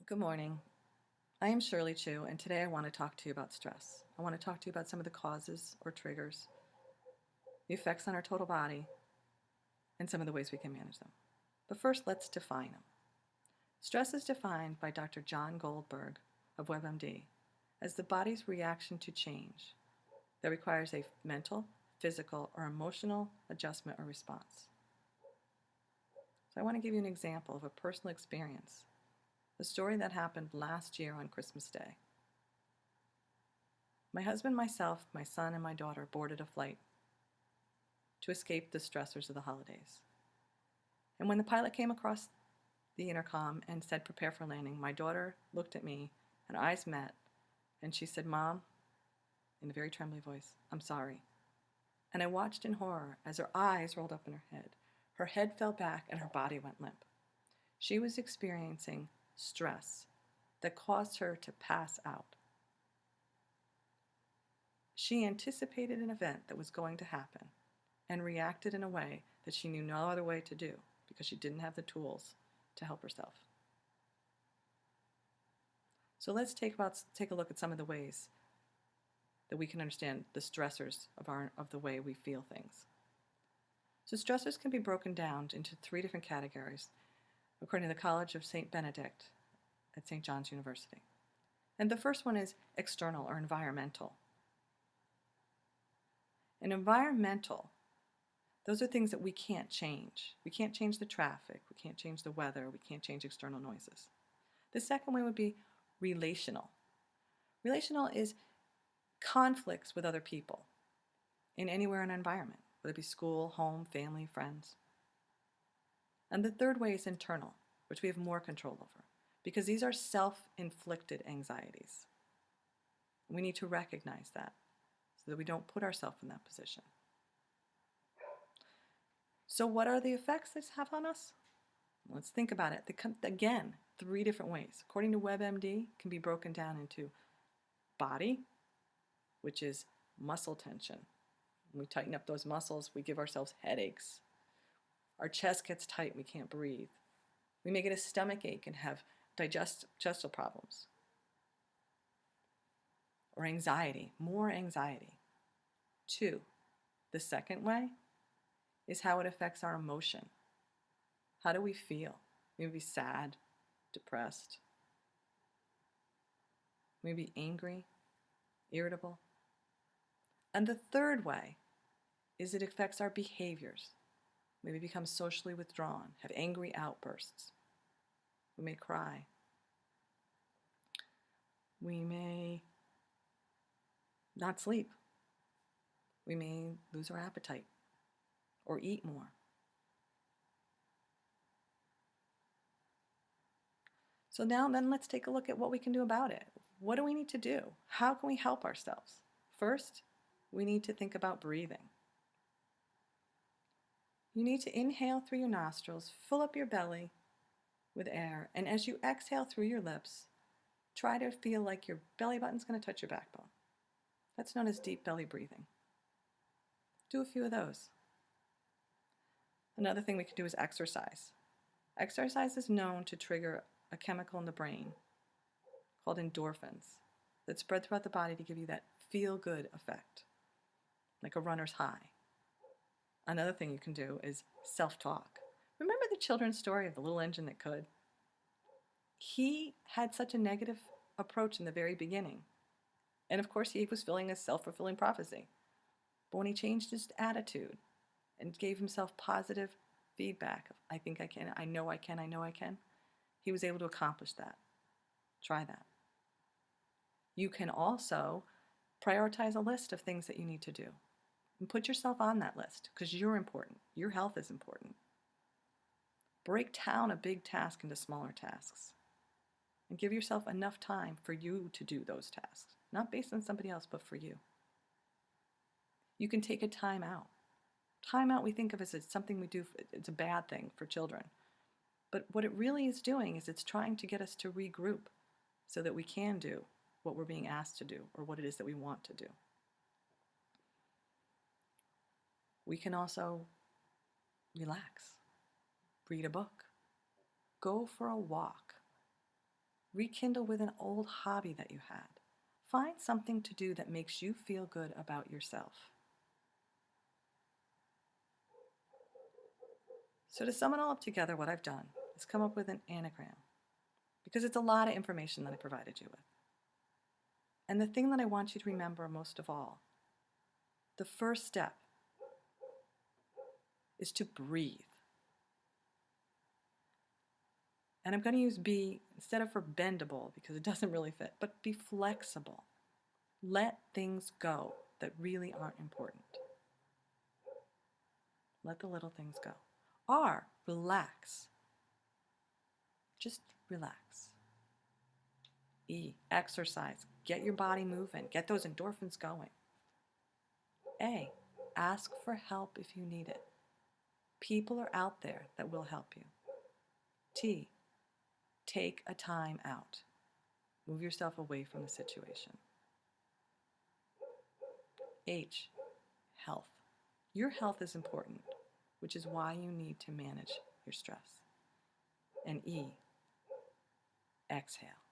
Good morning. I am Shirley Chu, and today I want to talk to you about stress. I want to talk to you about some of the causes or triggers, the effects on our total body, and some of the ways we can manage them. But first, let's define them. Stress is defined by Dr. John Goldberg of WebMD as the body's reaction to change that requires a mental, physical, or emotional adjustment or response. So I want to give you an example of a personal experience, a story that happened last year on Christmas Day. My husband, myself, my son, and my daughter boarded a flight to escape the stressors of the holidays. And when the pilot came across the intercom and said, "Prepare for landing," my daughter looked at me and eyes met, and she said, "Mom," in a very trembly voice, "I'm sorry." And I watched in horror as her eyes rolled up in her head. Her head fell back and her body went limp. She was experiencing stress that caused her to pass out. She anticipated an event that was going to happen and reacted in a way that she knew no other way to do because she didn't have the tools to help herself. So let's take a look at some of the ways that we can understand the stressors of the way we feel things. So stressors can be broken down into 3 different categories according to the College of St. Benedict at St. John's University. And the first one is external or environmental. And environmental, those are things that we can't change. We can't change the traffic, we can't change the weather, we can't change external noises. The second one would be relational. Relational is conflicts with other people in anywhere in an environment, whether it be school, home, family, friends. And the third way is internal, which we have more control over, because these are self-inflicted anxieties. We need to recognize that so that we don't put ourselves in that position. So what are the effects this have on us? Let's think about it. Again, 3 different ways. According to WebMD, it can be broken down into body, which is muscle tension. When we tighten up those muscles, we give ourselves headaches. Our chest gets tight, we can't breathe. We may get a stomach ache and have digestive problems. Or anxiety, more anxiety. 2, the second way is how it affects our emotion. How do we feel? Maybe sad, depressed, maybe angry, irritable. And the third way is it affects our behaviors. Maybe become socially withdrawn, have angry outbursts. We may cry. We may not sleep. We may lose our appetite or eat more. So now then let's take a look at what we can do about it. What do we need to do? How can we help ourselves? First, we need to think about breathing. You need to inhale through your nostrils, fill up your belly with air, and as you exhale through your lips, try to feel like your belly button's going to touch your backbone. That's known as deep belly breathing. Do a few of those. Another thing we can do is exercise. Exercise is known to trigger a chemical in the brain called endorphins that spread throughout the body to give you that feel-good effect, like a runner's high. Another thing you can do is self-talk. Remember the children's story of the little engine that could? He had such a negative approach in the very beginning. And of course, he was filling a self-fulfilling prophecy. But when he changed his attitude and gave himself positive feedback of, "I think I can, I know I can, I know I can," he was able to accomplish that. Try that. You can also prioritize a list of things that you need to do. And put yourself on that list because you're important. Your health is important. Break down a big task into smaller tasks. And give yourself enough time for you to do those tasks. Not based on somebody else, but for you. You can take a time out. Time out we think of as something we do, it's a bad thing for children. But what it really is doing is it's trying to get us to regroup so that we can do what we're being asked to do or what it is that we want to do. We can also relax, read a book, go for a walk, Rekindle with an old hobby that you had. Find something to do that makes you feel good about yourself. So to sum it all up together, what I've done is come up with an anagram, because it's a lot of information that I provided you with. And the thing that I want you to remember most of all, the first step is to breathe. And I'm going to use be instead of for bendable because it doesn't really fit, but be flexible. Let things go that really aren't important. Let the little things go. R, relax. Just relax. E, exercise. Get your body moving. Get those endorphins going. A, ask for help if you need it. People are out there that will help you. T, take a time out. Move yourself away from the situation. H, health. Your health is important, which is why you need to manage your stress. And E, exhale.